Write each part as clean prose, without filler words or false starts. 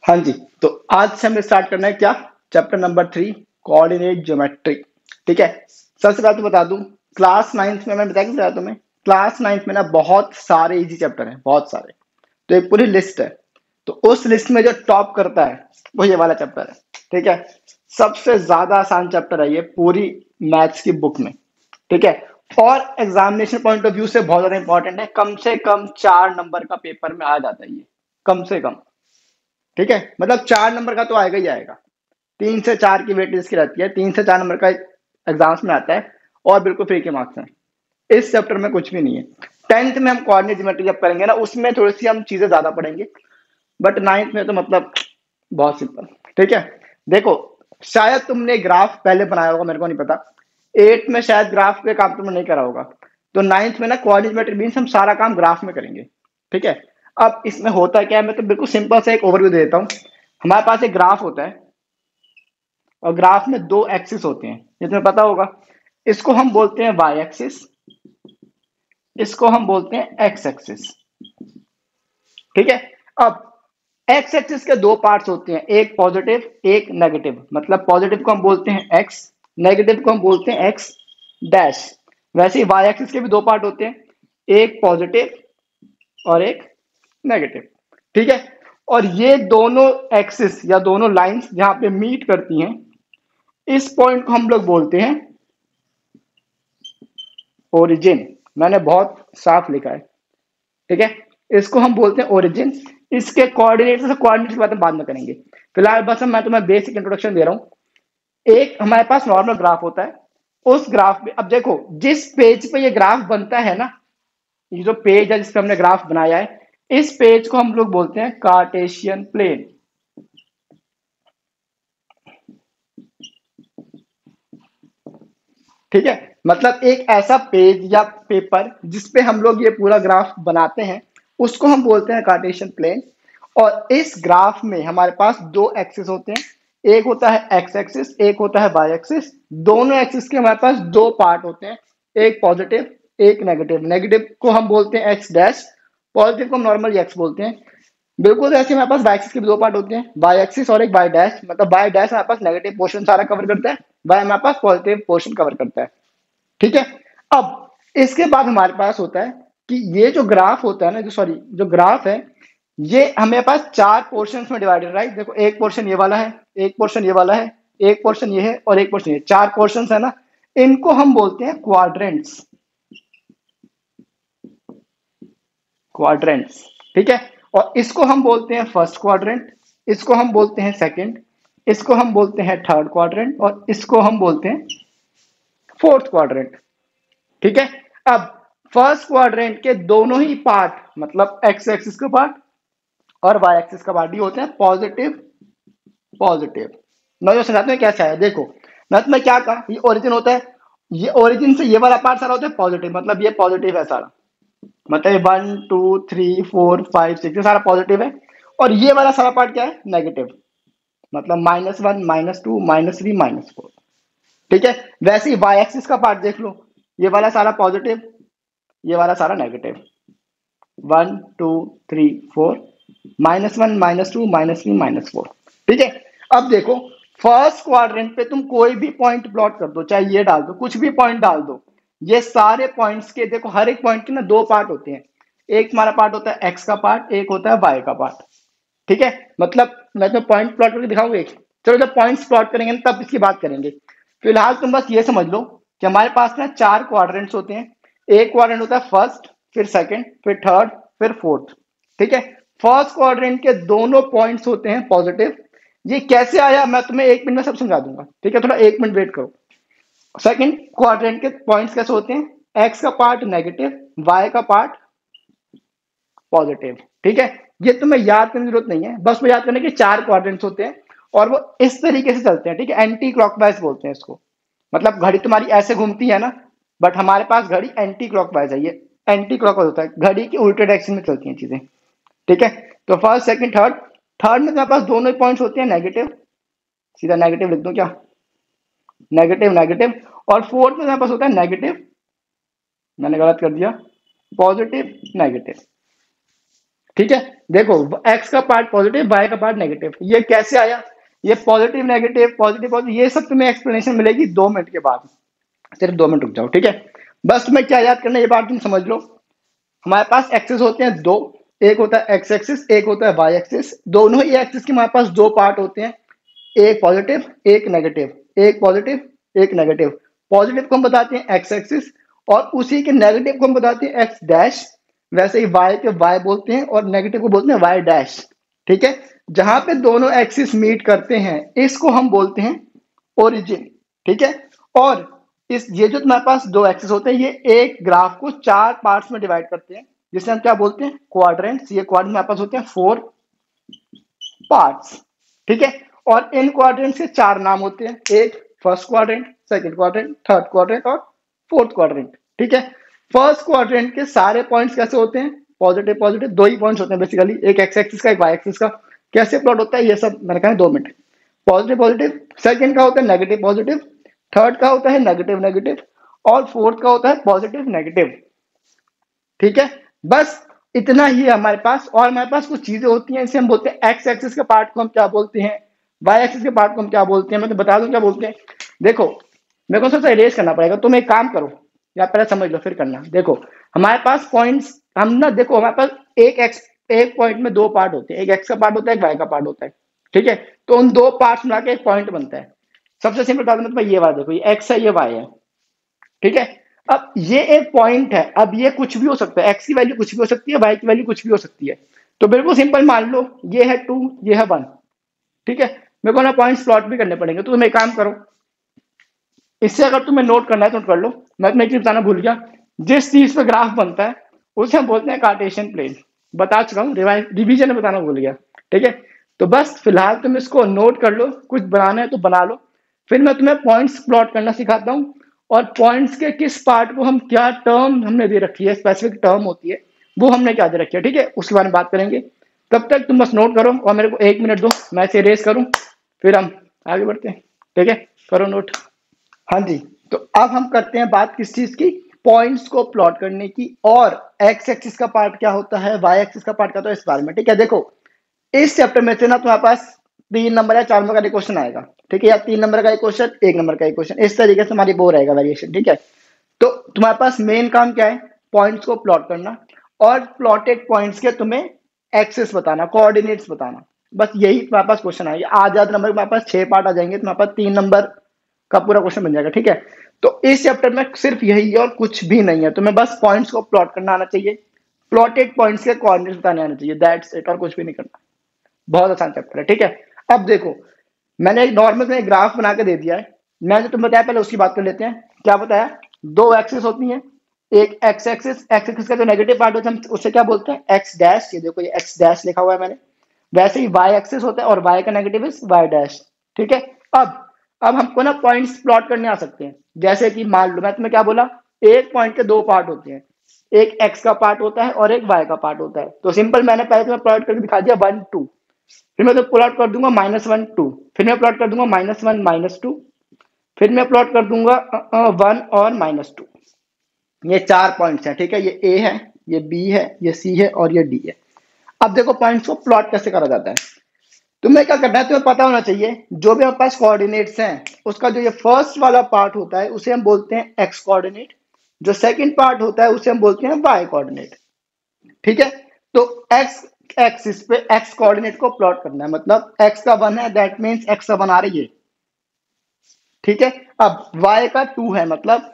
हाँ जी। तो आज से हमें स्टार्ट करना है क्या? Chapter number 3, coordinate geometry. ठीक है। सबसे पहले तो बता दूं, क्लास नाइन्थ में, मैं बताया कि बताया तुम्हें, क्लास नाइन्थ में ना बहुत सारे इजी चैप्टर हैं, बहुत सारे। तो एक पूरी लिस्ट है। तो उस लिस्ट में जो टॉप करता है वो ये वाला चैप्टर है। ठीक है। सबसे ज्यादा आसान चैप्टर है ये पूरी मैथ्स की बुक में। ठीक है। और एग्जामिनेशन पॉइंट ऑफ व्यू से बहुत ज्यादा इंपॉर्टेंट है, कम से कम 4 नंबर का पेपर में आ जाता है ये, कम से कम। ठीक है, मतलब 4 नंबर का तो आएगा ही आएगा। 3 से 4 की वेटेज इसकी रहती है, 3 से 4 नंबर का एग्जाम्स में आता है। और बिल्कुल फ्री के मार्क्स हैं। इस चैप्टर में कुछ भी नहीं है। टेंथ में हम कोऑर्डिनेट ज्योमेट्री जब करेंगे ना, उसमें थोड़ी सी हम चीजें ज्यादा पढ़ेंगे। बट नाइन्थ में तो मतलब बहुत सिंपल। ठीक है। देखो, शायद तुमने ग्राफ पहले बनाया होगा, मेरे को नहीं पता। एट में शायद ग्राफ पे काम तुमने नहीं करा होगा। तो नाइन्थ में ना कोऑर्डिनेट ज्योमेट्री मीन्स हम सारा काम ग्राफ में करेंगे। ठीक है। अब इसमें होता क्या है, मैं तो बिल्कुल सिंपल सा एक ओवरव्यू दे देता हूँ। हमारे पास एक ग्राफ होता है, और ग्राफ में दो एक्सिस होते हैं, ये तुम्हें पता होगा। इसको हम बोलते हैं वाई एक्सिस, इसको हम बोलते हैं एक्स एक्सिस। ठीक है। अब एक्स एक्सिस के दो पार्ट्स होते हैं, एक पॉजिटिव एक नेगेटिव। मतलब पॉजिटिव को हम बोलते हैं एक्स, नेगेटिव को हम बोलते हैं एक्स डैश। वैसे ही वाई एक्सिस के भी दो पार्ट होते हैं, एक पॉजिटिव और एक नेगेटिव। ठीक है। और ये दोनों एक्सिस या दोनों लाइंस जहां पे मीट करती हैं, इस पॉइंट को हम लोग बोलते हैं ओरिजिन। मैंने बहुत साफ लिखा है। ठीक है। इसको हम बोलते हैं ओरिजिन। इसके कोऑर्डिनेट से कोऑर्डिनेट की बात हम बाद में करेंगे। फिलहाल बस मैं तुम्हें बेसिक इंट्रोडक्शन दे रहा हूं। एक हमारे पास नॉर्मल ग्राफ होता है। उस ग्राफ में अब देखो, जिस पेज पे ये ग्राफ बनता है ना, ये जो पेज है जिस पे हमने ग्राफ बनाया है, इस पेज को हम लोग बोलते हैं कार्टेशियन प्लेन। ठीक है। मतलब एक ऐसा पेज या पेपर जिसपे हम लोग ये पूरा ग्राफ बनाते हैं, उसको हम बोलते हैं कार्टेशियन प्लेन। और इस ग्राफ में हमारे पास दो एक्सिस होते हैं, एक होता है एक्स एक्सिस, एक होता है वाई एक्सिस। दोनों एक्सिस के हमारे पास दो पार्ट होते हैं, एक पॉजिटिव एक नेगेटिव। नेगेटिव को हम बोलते हैं एक्स डैश, पॉजिटिव को हम नॉर्मली एक्स बोलते हैं। बिल्कुल ऐसे हमारे पास वाई एक्सिस के भी दो पार्ट होते हैं, वाई एक्सिस और एक वाई डैश। मतलब वाई डैश हमारे पास नेगेटिव पोर्शन सारा कवर करता है, वाई हमारे पास पॉजिटिव पोर्शन कवर करता है। ठीक है। अब इसके बाद हमारे पास होता है कि ये जो ग्राफ होता है ना, जो ग्राफ है, ये हमें पास चार पोर्शंस में डिवाइडेड, राइट। देखो, एक पोर्शन ये वाला है, एक पोर्शन ये वाला है, एक पोर्शन ये है और एक पोर्शन ये। चार पोर्शंस है ना, इनको हम बोलते हैं क्वाड्रेंट्स। क्वाड्रेंट्स। ठीक है। और इसको हम बोलते हैं फर्स्ट क्वाड्रेंट, इसको हम बोलते हैं सेकंड, इसको हम बोलते हैं थर्ड क्वाड्रेंट, और इसको हम बोलते हैं फोर्थ क्वाड्रेंट। ठीक है। अब फर्स्ट क्वाड्रेंट के दोनों ही पार्ट, मतलब एक्स एक्सिस का पार्ट और वाई एक्सिस का पार्ट, ये होते हैं पॉजिटिव पॉजिटिव। मैं जो समझाता हूँ कैसा है, देखो। मैं तुम्हें क्या कहा, ये ओरिजिन होता है, ये ओरिजिन से ये वाला पार्ट सारा होता है पॉजिटिव, मतलब ये पॉजिटिव है सारा। मतलब 1 2 3 4 5 6 ये सारा पॉजिटिव है। और ये वाला सारा पार्ट क्या है, नेगेटिव। मतलब -1 -2 -3 -4। ठीक है। वैसे ही वाई एक्सिस का पार्ट देख लो, ये वाला सारा पॉजिटिव, ये वाला सारा नेगेटिव। 1 2 3 4, -1 -2 -3 -4। ठीक है। अब देखो, फर्स्ट क्वाड्रेंट पे तुम कोई भी पॉइंट प्लॉट कर दो, चाहे ये डाल दो, कुछ भी पॉइंट डाल दो। ये सारे पॉइंट्स के देखो, हर एक पॉइंट के ना दो पार्ट होते हैं। एक हमारा पार्ट होता है एक्स का पार्ट, एक होता है वाई का पार्ट। ठीक है। मतलब मैं तो पॉइंट प्लॉट करके दिखाऊंगा एक। चलो, जब पॉइंट्स प्लॉट करेंगे ना, तब इसकी बात करेंगे। फिलहाल तुम बस ये समझ लो कि हमारे पास ना चार क्वाड्रेंट्स होते हैं। एक क्वाड्रेंट होता है फर्स्ट, फिर सेकंड, फिर थर्ड, फिर फोर्थ। ठीक है। फर्स्ट क्वाड्रेंट के दोनों पॉइंट्स होते हैं पॉजिटिव। ये कैसे आया मैं तुम्हें 1 मिनट में सब समझा दूंगा। ठीक है, थोड़ा 1 मिनट वेट करो। सेकंड क्वाड्रेंट के पॉइंट्स कैसे होते हैं, एक्स का पार्ट नेगेटिव, वाई का पार्ट पॉजिटिव। ठीक है। ये तुम्हें याद करने की जरूरत नहीं है, बस वो याद करने के चार क्वाड्रेंट्स होते हैं। और वो इस तरीके से चलते हैं। ठीक है। एंटी क्लॉकवाइज बोलते हैं इसको। मतलब घड़ी तुम्हारी ऐसे घूमती है ना, बट हमारे पास घड़ी एंटी क्लॉकवाइज है। ये एंटी क्लॉकवाइज होता है, घड़ी की उल्टे डायरेक्शन में चलती हैं चीजें। ठीक है। तो फर्स्ट सेकंड थर्ड, थर्ड में तुम्हारे पास दोनों ही पॉइंट्स होते हैं नेगेटिव, सीधा नेगेटिव लिख दो क्या, नेगेटिव नेगेटिव। और फोर्थ में तुम्हारे पास होता है नेगेटिव, मैंने गलत कर दिया, पॉजिटिव नेगेटिव। ठीक है। देखो x का पार्ट पॉजिटिव, y का पार्ट नेगेटिव, ये कैसे आया, ये पॉजिटिव नेगेटिव पॉजिटिव पॉजिटिव, ये सब तुम्हें एक्सप्लेनेशन मिलेगी 2 मिनट के बाद। सिर्फ 2 मिनट रुक जाओ, ठीक है। बस तुम्हें क्या याद करना है, ये बात तुम समझ लो। हमारे पास एक्सिस होते हैं दो, एक होता है एक्स एक्सिस, एक होता है वाई एक्सिस। दोनों ही एक्सिस के हमारे पास दो पार्ट होते हैं, एक पॉजिटिव एक नेगेटिव, एक पॉजिटिव एक नेगेटिव। पॉजिटिव को हम बताते हैं एक्स एक्सिस और उसी के नेगेटिव को हम बताते हैं एक्स डैश। वैसे ही वाई के वाई बोलते हैं और नेगेटिव को बोलते हैं वाई डैश। ठीक है, जहां पे दोनों एक्सिस मीट करते हैं इसको हम बोलते हैं ओरिजिन। ठीक है, और इस ये जो तुम्हारे पास दो एक्सिस होते हैं ये एक ग्राफ को चार पार्ट्स में डिवाइड करते हैं, जिसे हम क्या बोलते हैं, क्वाड्रेंट्स। ये क्वाड्रेंट हमारे पास होते हैं 4 पार्ट्स। ठीक है, और इन क्वाड्रेंट के चार नाम होते हैं, एक first quadrant, second quadrant, third quadrant और फोर्थ क्वाड्रेंट। ठीक है, फर्स्ट क्वाड्रेंट के सारे पॉइंट्स कैसे होते हैं, पॉजिटिव पॉजिटिव, दो ही पॉइंट्स होते हैं बेसिकली, एक एक्स एक्सिस का एक वाई एक्सिस का। कैसे प्लॉट होता है ये सब मैंने कहा 2 मिनट। पॉजिटिव पॉजिटिव, सेकंड का होता है नेगेटिव पॉजिटिव, थर्ड का होता है नेगेटिव नेगेटिव और फोर्थ का होता है पॉजिटिव नेगेटिव। ठीक है, बस इतना ही है हमारे पास। और हमारे पास कुछ चीजें होती हैं, इसे हम बोलते हैं एक्स एक्सिस के पार्ट को हम क्या बोलते हैं, वाई एक्सिस के पार्ट को हम क्या बोलते हैं, मैं तो बता दूं क्या बोलते हैं। देखो मेरे को सबसे इरेज करना पड़ेगा, तुम एक काम करो या पहले समझ लो फिर करना। देखो हमारे पास पॉइंट्स, हम ना देखो हमारे पास एक पॉइंट में दो पार्ट होते हैं, एक एक्स का पार्ट होता है एक वाई का पार्ट होता है। ठीक है, तो उन दो पार्ट्स मिला के एक पॉइंट बनता है। सबसे सिंपल बात मतलब ये बात, देखो ये एक्स है ये वाई है। ठीक है, अब ये एक पॉइंट है, अब ये कुछ भी हो सकता है, एक्स की वैल्यू कुछ भी हो सकती है, वाई की वैल्यू कुछ भी हो सकती है। तो बिल्कुल सिंपल मान लो ये है 2 ये है 1। ठीक है, मेरे को ना पॉइंट्स प्लॉट भी करने पड़ेंगे, तो तुम एक काम करो, इससे अगर तुम्हें नोट करना है तो नोट कर लो। मैं तुम्हें एक चीज बताना भूल गया, जिस चीज पे ग्राफ बनता है उसे हम बोलते हैं कार्टेशियन प्लेन। बता चुका हूँ, रिवीजन में बताना भूल गया। ठीक है, तो बस फिलहाल तुम इसको नोट कर लो, कुछ बनाना है तो बना लो, फिर मैं तुम्हें पॉइंट्स प्लॉट करना सिखाता हूँ। और पॉइंट्स के किस पार्ट को हम क्या टर्म हमने दे रखी है, स्पेसिफिक टर्म होती है वो हमने क्या दे रखी है। ठीक है, उसके बारे में बात करेंगे। तब तक तुम बस नोट करो और मेरे को 1 मिनट दो, मैं इसे रेस करूं, फिर हम आगे बढ़ते हैं। ठीक है, करो नोट। हाँ जी, तो अब हम करते हैं बात किस चीज की, पॉइंट्स को प्लॉट करने की। और एक्स एक्सिस का पार्ट क्या होता है, वाई एक्सिस का पार्ट क्या होता है, इस बारे में। ठीक है, देखो इस चैप्टर में से ना तुम्हारे पास 3 नंबर या 4 नंबर का क्वेश्चन आएगा। ठीक है, या 3 नंबर का एक क्वेश्चन, 1 नंबर का एक क्वेश्चन, इस तरीके से हमारी वो रहेगा वेरिएशन। ठीक है, तो तुम्हारे पास मेन काम क्या है, पॉइंट्स को प्लॉट करना और प्लॉटेड पॉइंट्स के तुम्हें एक्सिस बताना, कोऑर्डिनेट्स बताना। बस यही तुम्हारे पास क्वेश्चन आएगा। आधा नंबर तुम्हारे पास 6 पार्ट आ जाएंगे, तुम्हारे पास 3 नंबर का पूरा क्वेश्चन बन जाएगा। ठीक है, तो इस चैप्टर में सिर्फ यही है और कुछ भी नहीं है, तुम्हें बस पॉइंट्स को प्लॉट करना आना चाहिए, प्लॉटेड पॉइंट्स के कोऑर्डिनेट्स बताने आना चाहिए, दैट्स इट, और कुछ भी नहीं करना। बहुत आसान चैप्टर है। ठीक है, अब देखो मैंने एक नॉर्मल में ग्राफ बना के दे दिया है, मैंने जो तुम बताया पहले उसकी बात कर लेते हैं। क्या बताया, दो एक्सिस होती हैं, एक एक्स एक्सिस, एक्स एक्सिस का जो नेगेटिव पार्ट होता है हम उससे क्या बोलते हैं, एक्स डैश। ये देखो ये एक्स डैश लिखा हुआ है मैंने। वैसे ही वाई एक्सिस होता है और वाई का नेगेटिव इज वाई डैश। ठीक है, अब हमको ना पॉइंट्स प्लॉट करने आ सकते हैं। जैसे कि मान लो मैं तुम्हें क्या बोला, एक पॉइंट के दो पार्ट होते हैं, एक एक्स का पार्ट होता है और एक वाई का पार्ट होता है। तो सिंपल मैंने पहले तुम्हें प्लॉट करके दिखा दिया 1 2, फिर मैं तो प्लॉट कर दूंगा -1 2, फिर मैं प्लॉट कर दूंगा -1 -2, फिर मैं प्लॉट कर दूंगा 1 और -2। ये 4 पॉइंट्स हैं। ठीक है, ये ए है, ये बी है, ये सी है और ये डी है। अब देखो पॉइंट्स को प्लॉट कैसे करा जाता है, तुम्हें क्या करना है, तुम्हें पता होना चाहिए जो भी हमारे पास कोऑर्डिनेट्स हैं उसका जो ये फर्स्ट वाला पार्ट होता है उसे हम बोलते हैं एक्स कोऑर्डिनेट, जो सेकंड पार्ट होता है उसे हम बोलते हैं वाई कोऑर्डिनेट। ठीक है, तो एक्स एक्सिस पे एक्स कोऑर्डिनेट को प्लॉट करना है, मतलब एक्स का 1 है दैट मींस एक्स का 1 आ रही है। ठीक है, अब y का 2 है, मतलब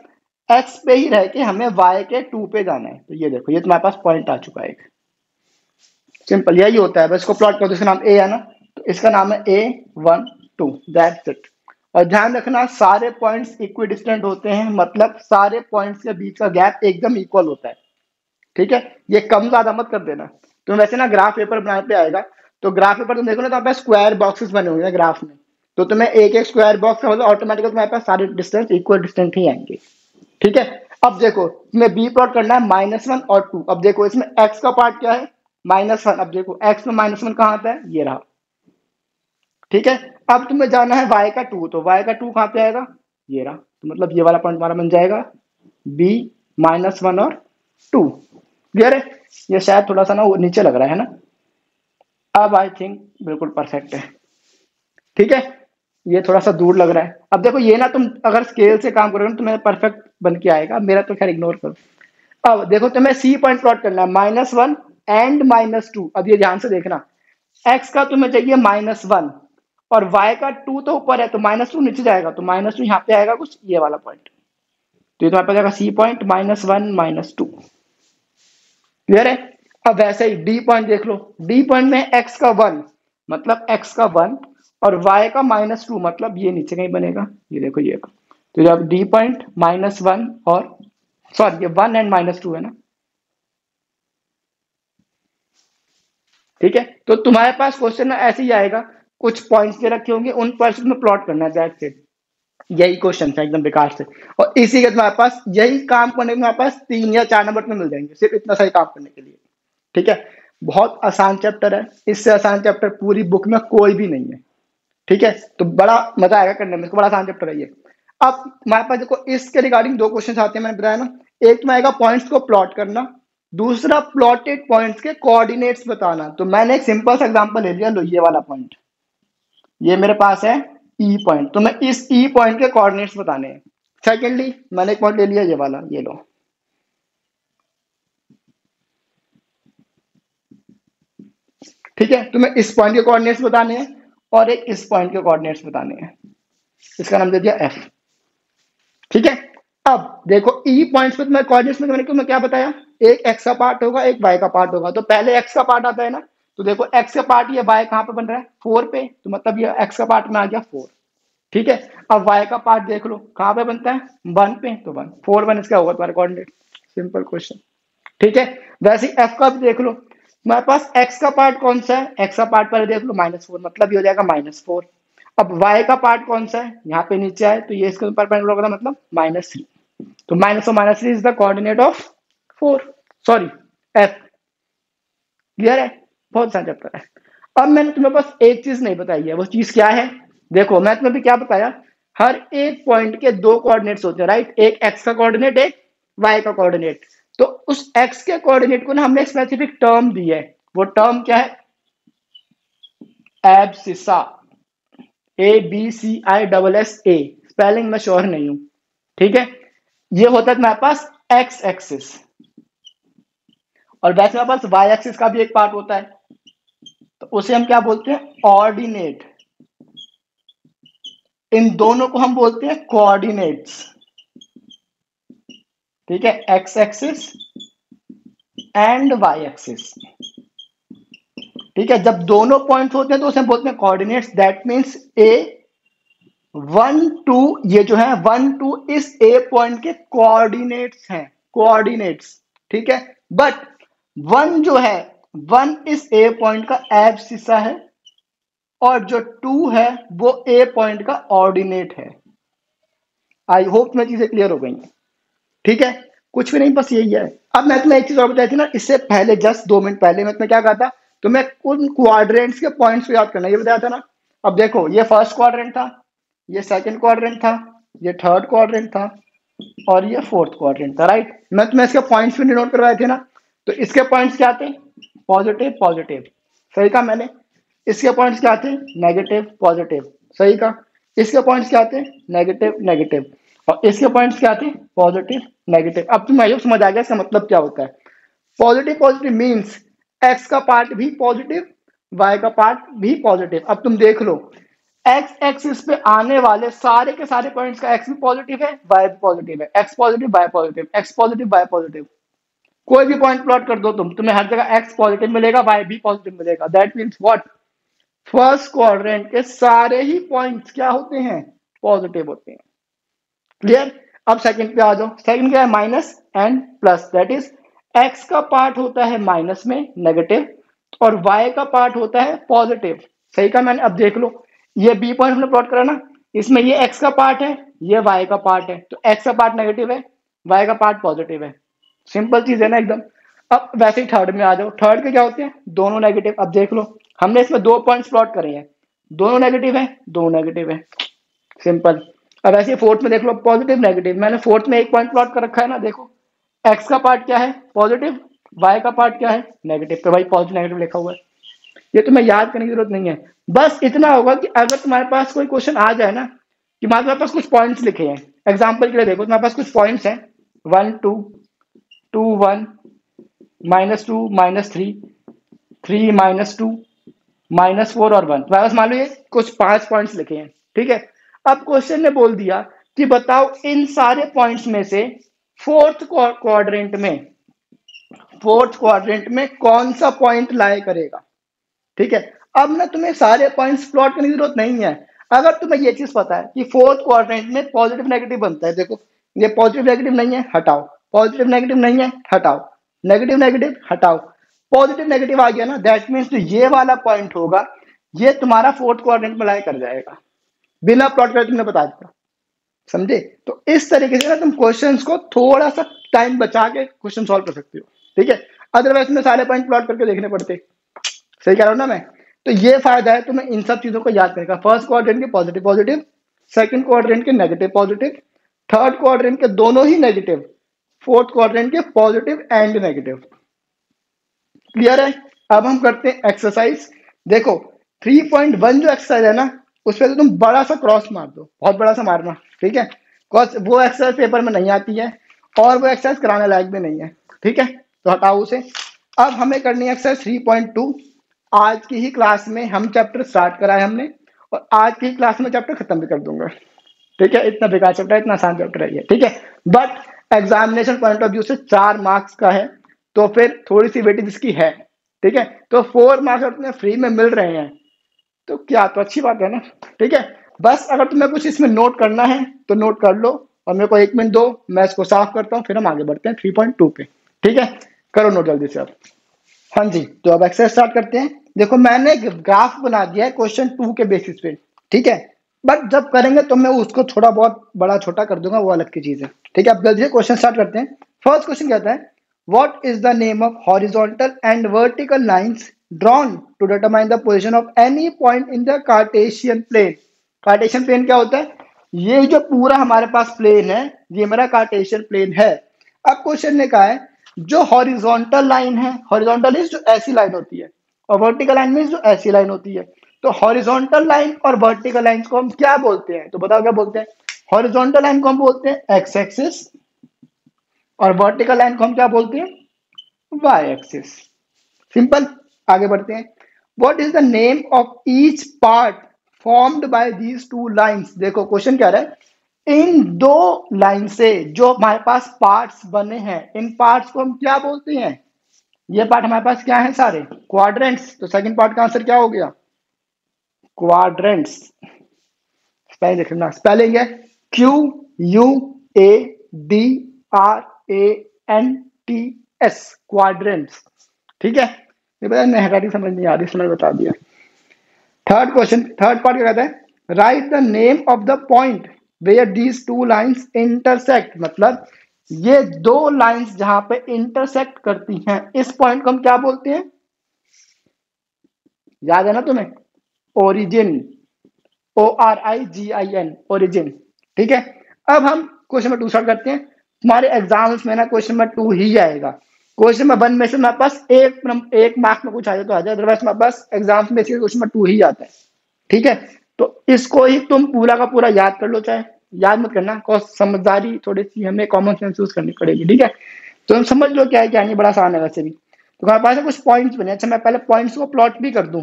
x पे ही रह के हमें y के 2 पे जाना है। तो ये देखो ये तुम्हारे पास पॉइंट आ चुका है एक, सिंपल यही होता है। बस इसको प्लॉट कर दो, इसका नाम a है ना, तो इसका नाम है A1 2, दैट्स इट। और ध्यान रखना सारे पॉइंट्स इक्वी डिस्टेंट होते हैं, मतलब सारे पॉइंट्स के बीच का गैप एकदम इक्वल होता है। ठीक है, ये कम ज्यादा मत कर देना। तो वैसे ना ग्राफ पेपर बनाने पे आएगा, तो ग्राफ पेपर तुम देखो ना, तो आप स्क्वायर बॉक्सेस बने हुए हैं ग्राफ में, तो तुम्हें एक एक स्क्वायर बॉक्स का मतलब ऑटोमेटिकली तुम्हारे पास सारे डिस्टेंस इक्वल डिस्टेंट ही आएंगे। ठीक है, अब देखो तुम्हें बी प्लॉट करना है -1 और 2। अब देखो इसमें एक्स का पार्ट क्या है, -1। अब देखो एक्स में -1 कहाँ आता है, ये रहा। ठीक है, अब तुम्हें जाना है वाई का 2, तो वाई का 2 कहाँ पे आएगा, ये रहा। तो मतलब ये वाला पॉइंट हमारा बन जाएगा बी -1 और 2। क्लियर है? ये शायद थोड़ा सा ना वो नीचे लग रहा है ना, अब आई थिंक बिल्कुल परफेक्ट है। ठीक है, ये थोड़ा सा दूर लग रहा है। अब देखो ये ना तुम अगर स्केल से काम करोगे ना तो मेरा परफेक्ट बन के आएगा, मेरा तो खैर इग्नोर करो। अब देखो तुम्हें सी पॉइंट प्लॉट करना है, -1 एंड -2। अब ये ध्यान से देखना, एक्स का तुम्हें चाहिए -1 और वाई का 2 तो ऊपर है तो -2 नीचे जाएगा, तो -2 यहाँ पे आएगा कुछ ये वाला पॉइंट, तो ये तुम्हारे पास आएगा सी पॉइंट -1 -2। क्लियर है? अब वैसे ही डी पॉइंट देख लो, डी पॉइंट में एक्स का 1 मतलब एक्स का 1 और वाई का -2 मतलब ये नीचे कहीं बनेगा, ये देखो ये। तो जब डी पॉइंट -1 और सॉरी ये 1 एंड -2 है ना, ठीक है। तो तुम्हारे पास क्वेश्चन ना ऐसे ही आएगा, कुछ पॉइंट्स दे रखे होंगे, उन पॉइंट्स में प्लॉट करना है, दैट्स इट। यही क्वेश्चन था एकदम बेकार से, और इसी के तुम्हारे पास यही काम करने के तुम्हारे पास 3 या 4 नंबर में मिल जाएंगे, सिर्फ इतना सही काम करने के लिए। ठीक है, बहुत आसान चैप्टर है, इससे आसान चैप्टर पूरी बुक में कोई भी नहीं है। ठीक है, तो बड़ा मजा आएगा करने में, इसको बड़ा आसान चैप्टर है ये। अब हमारे पास देखो इसके रिगार्डिंग 2 क्वेश्चन आते हैं, मैंने बताया ना। एक में आएगा पॉइंट्स को प्लॉट करना, दूसरा प्लॉटेड पॉइंट्स के कोऑर्डिनेट्स बताना। तो मैंने एक सिंपल सा एग्जांपल ले लिया, लो ये वाला पॉइंट, ये मेरे पास है ई पॉइंट, तो मैं इस ई पॉइंट के कोऑर्डिनेट्स बताने हैं। सेकेंडली मैंने एक पॉइंट ले लिया ये वाला, ये लो, ठीक है। तुम्हें इस पॉइंट के कोऑर्डिनेट्स बताने हैं और एक इस पॉइंट के कोऑर्डिनेट्स बताने हैं, इसका नाम दे दिया एफ। ठीक है, अब देखो ई पॉइंट्स पे तुम्हें कोऑर्डिनेट्स में मैंने क्या बताया, एक एक्स का पार्ट होगा एक वाई का पार्ट होगा। तो पहले एक्स का पार्ट आता है ना, तो देखो एक्स का पार्ट ये वाई कहाँ पे बन रहा है 4 पे, तो मतलब ये एक्स का पार्ट में आ गया 4। ठीक है, अब वाई का पार्ट देख लो कहाँ पे बनता है 1 पे, तो 1 4 1 इसका होगा तुम्हारा कोऑर्डिनेट, सिंपल क्वेश्चन। ठीक है, वैसे एफ का भी देख लो, तुम्हारे पास एक्स का पार्ट कौन सा है, एक्स का पार्ट पहले देख लो -4 मतलब ये हो जाएगा -4। अब y का पार्ट कौन सा है, यहाँ पे नीचे है तो ये इसके ऊपर परपेंडिकुलर होगा मतलब -3। तो -3 is the coordinate of 4, sorry f। Clear है? बहुत सारा चैप्टर है। अब मैंने तुम्हें बस एक चीज नहीं बताई है, वो चीज क्या है, देखो मैं तुम्हें भी क्या बताया, हर एक पॉइंट के 2 कोऑर्डिनेट्स होते हैं, राइट, एक x का कोऑर्डिनेट एक y का कोऑर्डिनेट। तो उस x के कोऑर्डिनेट को ना हमने स्पेसिफिक टर्म दी है, वो टर्म क्या है, एब्सिसा, ABCISSA, स्पेलिंग में श्योर नहीं हूं। ठीक है, ये होता है तुम्हारे पास एक्स एक्सिस, और वैसे हमारे पास वाई एक्सिस का भी एक पार्ट होता है, तो उसे हम क्या बोलते हैं, ऑर्डिनेट। इन दोनों को हम बोलते हैं कोऑर्डिनेट्स। ठीक है, X axis and Y axis. ठीक है, जब दोनों पॉइंट्स होते हैं तो उसे हम बोलते हैं कोऑर्डिनेट्स। दैट मींस ए 1 2, ये जो है 1 2 इस ए पॉइंट के कोऑर्डिनेट्स हैं, कोऑर्डिनेट्स। ठीक है, बट 1 जो है 1 इस ए पॉइंट का एब्सिसा है, और जो 2 है वो ए पॉइंट का ऑर्डिनेट है। आई होप मैं चीजें क्लियर हो गई हैं। ठीक है, कुछ भी नहीं, बस यही है। अब मैं तुम्हें एक चीज और बताई थी ना, इससे पहले जस्ट 2 मिनट पहले मैं तुम्हें क्या कहा था, तुम्हें उन क्वाड्रेंट्स के पॉइंट्स को याद करना, ये बताया था ना। अब देखो ये फर्स्ट क्वाड्रेंट था, ये सेकंड क्वाड्रेंट था, ये थर्ड क्वाड्रेंट था, और ये फोर्थ क्वाड्रेंट था, राइट। मैं तुम्हें इसके पॉइंट्स भी नोट करवाए थे ना, तो इसके पॉइंट्स क्या थे, पॉजिटिव पॉजिटिव, सही कहा मैंने। इसके पॉइंट्स क्या थे, नेगेटिव पॉजिटिव, सही कहा। इसके पॉइंट्स क्या थे, नेगेटिव नेगेटिव, और इसके पॉइंट्स क्या थे, पॉजिटिव नेगेटिव। अब तुम्हें समझ आ गया इसका मतलब क्या होता है। पॉजिटिव पॉजिटिव मीन्स एक्स का पार्ट भी पॉजिटिव, वाई का पार्ट भी पॉजिटिव। अब तुम देख लो, एक्स एक्सिस पे आने वाले सारे के सारे पॉइंट्स का एक्स भी पॉजिटिव है, वाई भी पॉजिटिव है, X positive Y positive, X positive Y positive. कोई भी पॉइंट प्लॉट कर दो तुम्हें हर जगह एक्स पॉजिटिव मिलेगा, वाई भी पॉजिटिव मिलेगा। That means what, first quadrant के सारे ही पॉइंट्स क्या होते हैं, पॉजिटिव होते हैं। क्लियर? अब सेकंड पे आ जाओ, सेकंड क्या है, minus and plus. That is x का पार्ट होता है माइनस में नेगेटिव, और वाई का पार्ट होता है पॉजिटिव, सही कहा मैंने। अब देख लो, ये बी पॉइंट हमने प्लॉट करा ना, इसमें ये एक्स का पार्ट है, ये वाई का पार्ट है, तो एक्स का पार्ट नेगेटिव है, वाई का पार्ट पॉजिटिव है। सिंपल चीज है ना एकदम। अब वैसे ही थर्ड में आ जाओ, थर्ड के क्या होते हैं, दोनों नेगेटिव। अब देख लो, हमने इसमें 2 पॉइंट्स प्लॉट करे हैं, दोनों नेगेटिव है, दोनों नेगेटिव है, सिंपल। अब ऐसे फोर्थ में देख लो, पॉजिटिव नेगेटिव, मैंने फोर्थ में एक पॉइंट प्लॉट कर रखा है ना, देखो एक्स का पार्ट क्या है, पॉजिटिव, y का पार्ट क्या है नेगेटिव, तो भाई पॉजिटिव नेगेटिव लिखा हुआ है। ये तुम्हें याद करने की जरूरत नहीं है, बस इतना होगा कि अगर तुम्हारे पास कोई क्वेश्चन आ जाए ना कि तुम्हारे पास कुछ पॉइंट्स लिखे हैं, एग्जाम्पल के लिए देखो तुम्हारे पास कुछ पॉइंट्स हैं 1 2 2 1 -2 -3 3 -2 -4 और 1, तुम्हारे पास मान लो ये कुछ 5 पॉइंट्स लिखे हैं, ठीक है। अब क्वेश्चन ने बोल दिया कि बताओ इन सारे पॉइंट्स में से फोर्थ क्वाड्रेंट में कौन सा पॉइंट लाई करेगा, ठीक है। अब ना तुम्हें सारे पॉइंट्स प्लॉट करने की जरूरत नहीं है, अगर तुम्हें ये चीज पता है कि फोर्थ क्वाड्रेंट में पॉजिटिव नेगेटिव बनता है, देखो ये पॉजिटिव नेगेटिव नहीं है हटाओ, पॉजिटिव नेगेटिव नहीं है हटाओ, नेगेटिव नेगेटिव हटाओ, पॉजिटिव नेगेटिव आ गया ना, दैट मीन्स जो ये वाला पॉइंट होगा ये तुम्हारा फोर्थ क्वाड्रेंट में लाई कर जाएगा, बिना प्लॉट करे तुमने बता दिया, समझे। तो इस तरीके से ना तुम क्वेश्चंस को थोड़ा सा टाइम बचा के क्वेश्चन सॉल्व कर सकते हो, ठीक है। अदरवाइज में सारे पॉइंट प्लॉट करके देखने पड़ते, सही कह रहा हूँ ना मैं। तो ये फायदा है तुम्हें इन सब चीजों को याद करने का, फर्स्ट क्वाड्रेंट के पॉजिटिव पॉजिटिव, सेकंड क्वाड्रेंट के नेगेटिव पॉजिटिव, थर्ड क्वाड्रेंट के दोनों ही नेगेटिव, फोर्थ क्वाड्रेंट के पॉजिटिव एंड नेगेटिव। क्लियर है। अब हम करते हैं एक्सरसाइज। देखो 3.1 जो एक्सरसाइज है ना उस पर तो तुम बड़ा सा क्रॉस मार दो, बहुत बड़ा सा मारना, ठीक है। बिकॉज वो एक्सरसाइज पेपर में नहीं आती है और वो एक्सरसाइज कराने लायक भी नहीं है, ठीक है, तो हटाओ उसे। अब हमें करनी है एक्सरसाइज 3.2। आज की ही क्लास में हम चैप्टर स्टार्ट करा है हमने और आज की क्लास में चैप्टर खत्म भी कर दूंगा, ठीक है। इतना बेकार चैप्टर है, इतना आसान चैप्टर है ये, ठीक है। But examination point of view से 4 मार्क्स का है तो फिर थोड़ी सी वेटेज इसकी है, ठीक है। तो 4 मार्क्स अगर तुम्हें फ्री में मिल रहे हैं तो क्या, तो अच्छी बात है ना, ठीक है। बस अगर तुम्हें कुछ इसमें नोट करना है तो नोट कर लो और मेरे को 1 मिनट दो, मैं इसको साफ करता हूँ फिर हम आगे बढ़ते हैं 3.2 पे, ठीक है। करो नोट जल्दी से अब। हाँ जी, तो अब एक्सरसाइज स्टार्ट करते हैं। देखो मैंने ग्राफ बना दिया है क्वेश्चन 2 के बेसिस पे, ठीक है। बट जब करेंगे तो मैं उसको थोड़ा बहुत बड़ा छोटा कर दूंगा, वो अलग की चीज है, ठीक है। अब जल्दी से क्वेश्चन स्टार्ट करते हैं। फर्स्ट क्वेश्चन कहता है what is the name of horizontal and vertical lines drawn to determine the position of any point in the Cartesian plane. Cartesian plane क्या होता है, ये जो पूरा हमारे पास प्लेन है ये मेरा कार्टेशियन प्लेन है। अब क्वेश्चन ने कहा है जो हॉरिजॉन्टल लाइन है, हॉरिजॉन्टल इज जो ऐसी लाइन होती है और वर्टिकल लाइन मींस जो ऐसी लाइन होती है, तो हॉरिजॉन्टल लाइन और वर्टिकल लाइन को हम क्या बोलते हैं, तो बताओ क्या बोलते हैं। हॉरिजॉन्टल लाइन को हम बोलते हैं एक्स एक्सिस और वर्टिकल लाइन को हम क्या बोलते हैं वाई एक्सिस। सिंपल, आगे बढ़ते हैं। What is the name of each part formed by these two lines. देखो क्वेश्चन क्या रहा है, इन दो लाइन से जो हमारे पास पार्ट्स बने हैं इन पार्ट्स को हम क्या बोलते हैं। ये पार्ट हमारे पास क्या है सारे क्वाड्रेंट्स, तो सेकंड पार्ट का आंसर क्या हो गया क्वाड्रेंट्स। स्पेलिंग देख लेना, स्पेलिंग है QUADRANTS, क्वाड्रेंट्स, ठीक है। ये पता नहीं हैंडराइटिंग समझ नहीं आ रही, इसलिए बता दिया। थर्ड क्वेश्चन, थर्ड पार्ट क्या कहता है right the name of the point where these two lines intersect. मतलब ये दो लाइंस जहां पे इंटरसेक्ट करती हैं इस पॉइंट को हम क्या बोलते हैं, याद है ना तुम्हें, ओरिजिन, ORIGIN, ओरिजिन, ठीक है। अब हम क्वेश्चन नंबर 2 स्टार्ट करते हैं। तुम्हारे एग्जाम्स में ना क्वेश्चन नंबर 2 ही आएगा, क्वेश्चन नंबर 1 में से हमारे पास एक मार्क में कुछ आ जाए तो आ जाए, अदरवाइज हमारे पास एग्जाम्स में से क्वेश्चन नंबर 2 ही आता है, ठीक है। तो इसको ही तुम पूरा का पूरा याद कर लो, चाहे याद मत करना, बिकॉज समझदारी थोड़ी सी हमें कॉमन सेंस यूज करनी पड़ेगी, ठीक है। तो हम समझ लो क्या है क्या नहीं, बड़ा आसान है वैसे भी। तो हमारे पास कुछ पॉइंट्स बने, अच्छा मैं पहले पॉइंट्स को प्लॉट भी कर दूं,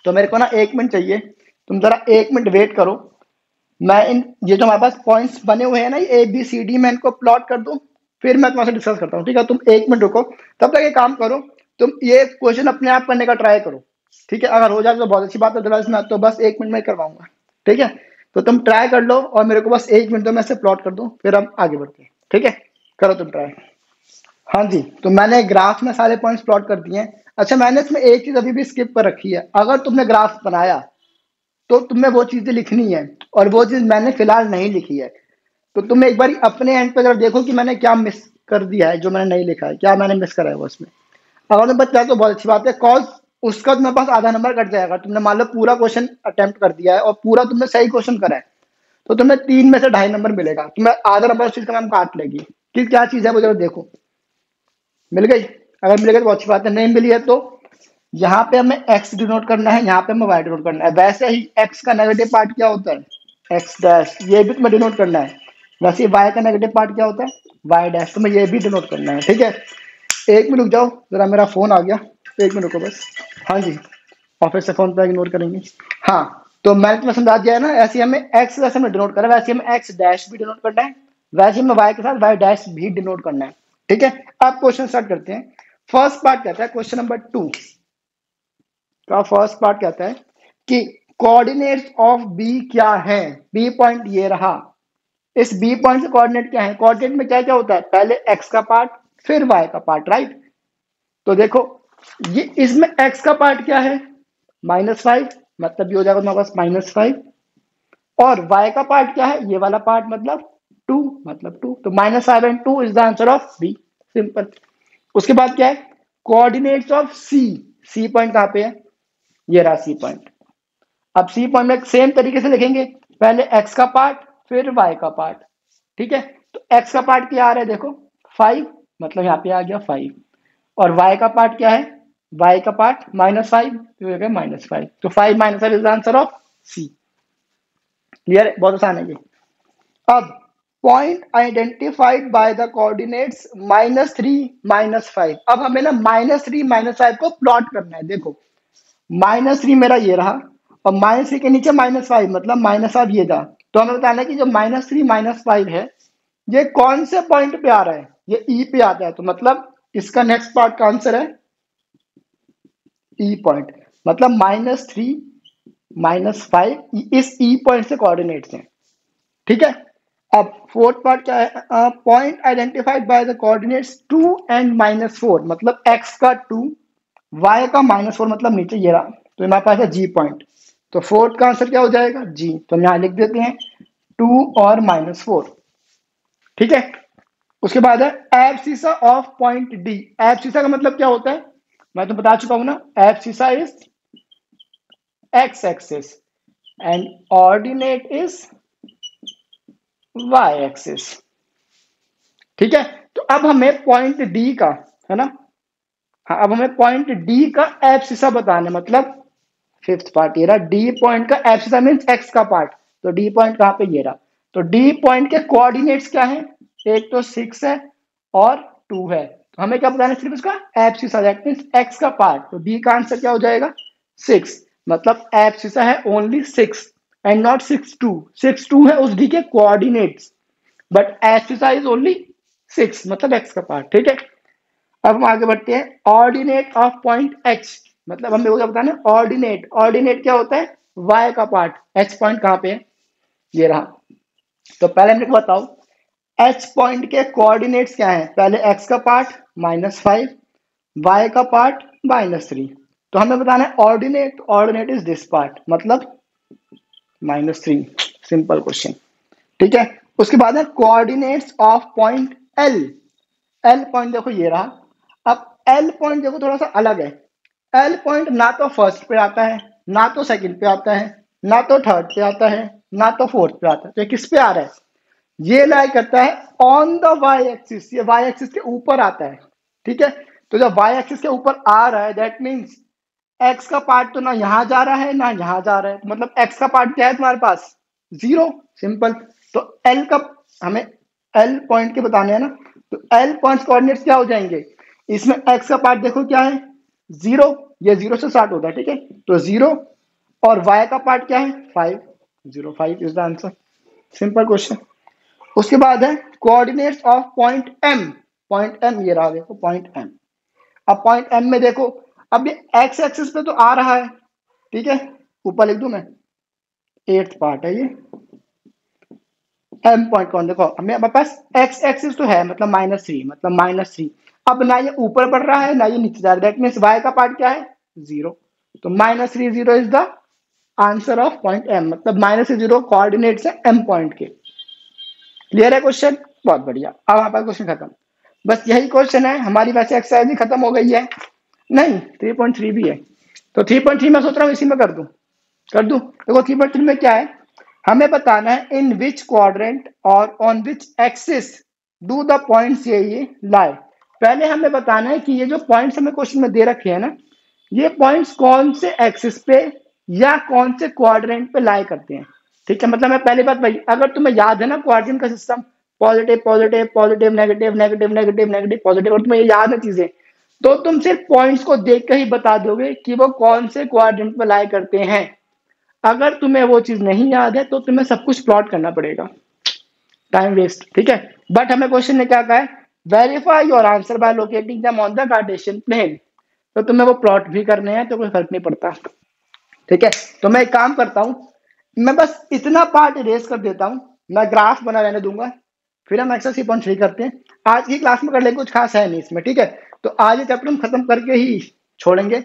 तो मेरे को ना 1 मिनट चाहिए, तुम जरा 1 मिनट वेट करो। मैं इन ये जो हमारे पास पॉइंट्स बने हुए हैं ना ABCD, मैं इनको प्लॉट कर दूं फिर मैं तुम्हारे डिस्कस करता हूँ, ठीक है। तुम 1 मिनट रुको, तब तक एक काम करो, तुम ये क्वेश्चन अपने आप करने का ट्राई करो, ठीक है। अगर हो जाए तो बहुत अच्छी बात है, अदरवाइज मैं तो बस 1 मिनट में करवाऊंगा, ठीक है। तो तुम ट्राई कर लो और मेरे को बस 1 मिनट दो, मैं इसे प्लॉट कर दूं फिर हम आगे बढ़ते हैं, ठीक है। करो तुम ट्राई। हाँ जी, तो मैंने ग्राफ में सारे पॉइंट्स प्लॉट कर दिए हैं। अच्छा मैंने इसमें एक चीज अभी भी स्किप कर रखी है, अगर तुमने ग्राफ बनाया तो तुम्हें वो चीजें लिखनी है और वो चीज मैंने फिलहाल नहीं लिखी है, तो तुम एक बार अपने एंड पे जरा देखो कि मैंने क्या मिस कर दिया है, जो मैंने नहीं लिखा है क्या मैंने मिस करा है वो उसमें। अगर तुम बच्चा तो बहुत अच्छी बात है, कॉज उसका तुम्हारे पास आधा नंबर कट जाएगा। तुमने मान लो पूरा क्वेश्चन अटेम्प्ट कर दिया है और पूरा तुमने सही क्वेश्चन करा है तो तुम्हें 3 में से 2.5 नंबर मिलेगा, तुम्हें आधा नंबर उस चीज का मैम काट लेगी कि क्या चीज है वो जरा देखो। मिल गई? अगर मिल गई तो अच्छी बात है, नहीं मिली है तो यहाँ पे हमें x डिनोट करना है, यहाँ पे हमें y डिनोट करना है। वैसे ही x का नेगेटिव पार्ट क्या होता है? x डैश, ये भी तुम्हें डिनोट करना है। वैसे ही y का नेगेटिव पार्ट क्या होता है? y डैश, तुम्हें ये भी डिनोट करना है। ठीक है, एक मिनट रुक जाओ, जरा मेरा फोन आ गया, एक मिनट रुको बस। हाँ जी, ऑफिस से फोन पर इग्नोर करेंगे। हाँ, तो मैंने तुम्हें समझा दिया है ना, ऐसे हमें x वैसे हमें डिनोट करना है, वैसे हमें x डैश भी डिनोट करना है, वैसे हमें y के साथ y डैश भी डिनोट करना है। ठीक है, अब क्वेश्चन स्टार्ट करते हैं। फर्स्ट पार्ट कहता है, क्वेश्चन नंबर 2 का फर्स्ट पार्ट कहता है कि कोऑर्डिनेट्स ऑफ बी क्या है। बी पॉइंट ये रहा, इस बी पॉइंट से कोऑर्डिनेट क्या है? कोऑर्डिनेट में क्या क्या होता है? पहले एक्स का पार्ट फिर वाई का पार्ट, राइट? तो देखो, ये इसमें एक्स का पार्ट क्या है? -5, मतलब ये हो जाएगा तुम्हारे पास -5। और y का पार्ट क्या है? ये वाला पार्ट, मतलब 2, मतलब 2। तो -5 and 2 is the answer of B, simple. उसके बाद क्या है? Coordinates of C. C point कहां पे है? ये रहा सी पॉइंट। अब सी पॉइंट में सेम तरीके से लिखेंगे, पहले x का पार्ट फिर y का पार्ट। ठीक है, तो x का पार्ट क्या आ रहा है? देखो 5, मतलब यहाँ पे आ गया 5। और y का पार्ट क्या है? y का पार्ट -5, तो हो गया -5। तो 5 -5 is the answer of C. Clear है? बहुत आसान है ये। अब point identified by the coordinates -3 -5। अब हमें ना -3 -5 को प्लॉट करना है। देखो -3 मेरा ये रहा, और -3 के नीचे -5, मतलब -5 ये था। तो हमें बताना है कि जो -3 -5 है, ये कौन से पॉइंट पे आ रहा है? ये ई पे आता है, तो मतलब इसका नेक्स्ट पार्ट का आंसर है ई पॉइंट। मतलब -3 -5 इस ई पॉइंट से कोऑर्डिनेट्स हैं। ठीक है, अब फोर्थ पार्ट क्या है? Point identified by the coordinates 2 and -4, मतलब x का 2 y का -4, मतलब नीचे ये रहा, तो हमारे पास है जी पॉइंट। तो फोर्थ का आंसर क्या हो जाएगा? जी। तो हम यहाँ लिख देते हैं 2 और -4। ठीक है, उसके बाद है abscissa of point D. Abscissa का मतलब क्या होता है? मैं तो बता चुका हूं ना, abscissa is x axis and ordinate is y axis. ठीक है, तो अब हमें पॉइंट डी का, है ना, हाँ, अब हमें पॉइंट डी का एब्सिसा बताना है, मतलब फिफ्थ पार्ट ये रहा। डी पॉइंट का एब्सिसा मींस एक्स का पार्ट, तो डी पॉइंट कहां पे? ये रहा। तो डी पॉइंट के कोऑर्डिनेट्स क्या है? एक तो 6 है और 2 है, तो हमें क्या बताना है? सिर्फ इसका एब्सिसा, दैट मींस एक्स का पार्ट। तो डी का आंसर क्या हो जाएगा? 6, मतलब एब्सिसा है ओनली 6 एंड नॉट 6 2। 6 2 है उस डी के coordinates, but abscissa is only 6, मतलब एक्स का पार्ट। ठीक है, अब हम आगे बढ़ते हैं। ऑर्डिनेट ऑफ पॉइंट एच, मतलब हमें क्या बताना है? ऑर्डिनेट। ऑर्डिनेट क्या होता है? y का पार्ट। एच पॉइंट कहां पे है? ये रहा। तो पहले हमने बताओ एच पॉइंट के कोऑर्डिनेट्स क्या है? पहले x का पार्ट -5, y का पार्ट -3। तो हमें बताना है ordinate. Ordinate is this part, मतलब -3। Simple question. ठीक है, उसके बाद है coordinates of point L. L point देखो ये रहा। अब एल पॉइंट देखो थोड़ा सा अलग है। एल पॉइंट ना तो फर्स्ट पे आता है, ना तो सेकंड पे आता है, ना तो थर्ड पे आता है, ना तो फोर्थ पे आता है। तो ये किस पे आ रहा है? ये लाई करता है ऑन द वाई एक्सिस, ये वाई एक्सिस के ऊपर आता है। ठीक है, तो जब वाई एक्सिस के ऊपर आ रहा है, दैट मीन्स एक्स का पार्ट तो ना यहां जा रहा है ना यहां जा रहा है, मतलब एक्स का पार्ट क्या है तुम्हारे पास? 0, सिंपल। तो एल का हमें एल पॉइंट के बताने हैं ना, तो एल पॉइंट कोऑर्डिनेट्स क्या हो जाएंगे? इसमें एक्स का पार्ट देखो क्या है? 0, ये 0 से स्टार्ट होता है। ठीक है, तो 0, और y का पार्ट क्या है? 5, 0 5 is the answer. Simple question. उसके बाद है coordinates of point M. Point M ये रहा, देखो पॉइंट एम। अब पॉइंट एम में देखो, अब ये एक्स एक्सिस पे तो आ रहा है। ठीक है, ऊपर लिख दूं मैं, 8th पार्ट है ये। एम पॉइंट कौन? देखो हमें पास एक्स एक्सिस तो है, मतलब -3, मतलब -3। अब ना ये ऊपर बढ़ रहा है ना ये नीचे जा रहा है, दैट मीन्स y का पार्ट क्या है? 0। तो -3 0 is the answer of point M, मतलब -0 कोऑर्डिनेट्स है एम पॉइंट के। क्लियर है क्वेश्चन? बहुत बढ़िया। अब हमारा क्वेश्चन खत्म, बस यही क्वेश्चन है हमारी। वैसे एक्सरसाइज भी खत्म हो गई है, नहीं 3.3 भी है, तो 3.3 मैं सोच रहा हूँ इसी में कर दूं। देखो 3.3 में क्या है, हमें बताना है इन विच क्वाड्रेंट और on which axis do the points ये लाई। पहले हमें बताना है कि ये जो पॉइंट्स हमें क्वेश्चन में दे रखे हैं ना, ये पॉइंट्स कौन से एक्सिस पे या कौन से क्वाड्रेंट पे लाई करते हैं। ठीक है, मतलब मैं पहली बात भाई, अगर तुम्हें याद है ना क्वाड्रेंट का system, positive positive positive negative negative negative negative positive, और तुम्हें ये याद है चीजें, तो तुम सिर्फ पॉइंट्स को देख कर ही बता दोगे कि वो कौन से क्वाड्रेंट पे लाई करते हैं। अगर तुम्हें वो चीज नहीं याद है तो तुम्हें सब कुछ प्लॉट करना पड़ेगा, टाइम वेस्ट। ठीक है, बट हमें क्वेश्चन ने क्या कहा है, verify your answer by locating them on the Cartesian plane. तो तुम्हें वो प्लॉट भी करने हैं तो कोई फर्क नहीं पड़ता। ठीक है, तो मैं एक काम करता हूं, मैं बस इतना पार्ट इरेज कर देता हूं, मैं ग्राफ बना रहने दूंगा, फिर हम एक्सरसाइज 3.3 करते हैं। आज की क्लास में कर लेंगे, कुछ खास है नहीं इसमें। ठीक है, तो आज ये चैप्टर हम खत्म करके ही छोड़ेंगे,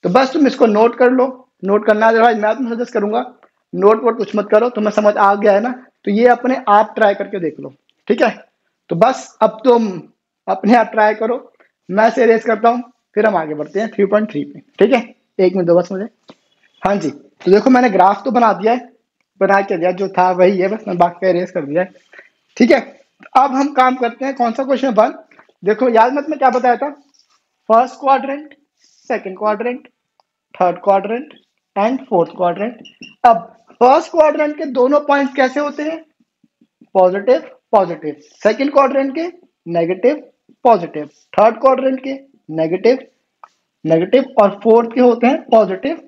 तो बस तुम इसको नोट कर लो। नोट करना है भाई, मैं तुम्हें सजेस्ट करूंगा नोट वोट कुछ मत करो, तुम्हें समझ आ गया है ना, तो ये अपने आप ट्राई करके देख लो। ठीक है, तो बस अब तुम अपने आप ट्राई करो, मैं से रेस करता हूँ, फिर हम आगे बढ़ते हैं 3.3 पे। ठीक है, 1 मिनट दो बस मुझे। हाँ जी, तो देखो मैंने ग्राफ तो बना दिया है, बना के दिया, जो था वही है, बस मैं बाकी का रेस कर दिया है। ठीक है, अब हम काम करते हैं, कौन सा क्वेश्चन 1। देखो याद मत, मैं क्या बताया था, first quadrant, second quadrant, third quadrant and fourth quadrant. अब फर्स्ट क्वाड्रेंट के दोनों पॉइंट्स कैसे होते हैं, पॉजिटिव पॉजिटिव, सेकंड क्वाड्रेंट के नेगेटिव पॉजिटिव, थर्ड क्वाड्रेंट के नेगेटिव नेगेटिव, और फोर्थ के होते हैं पॉजिटिव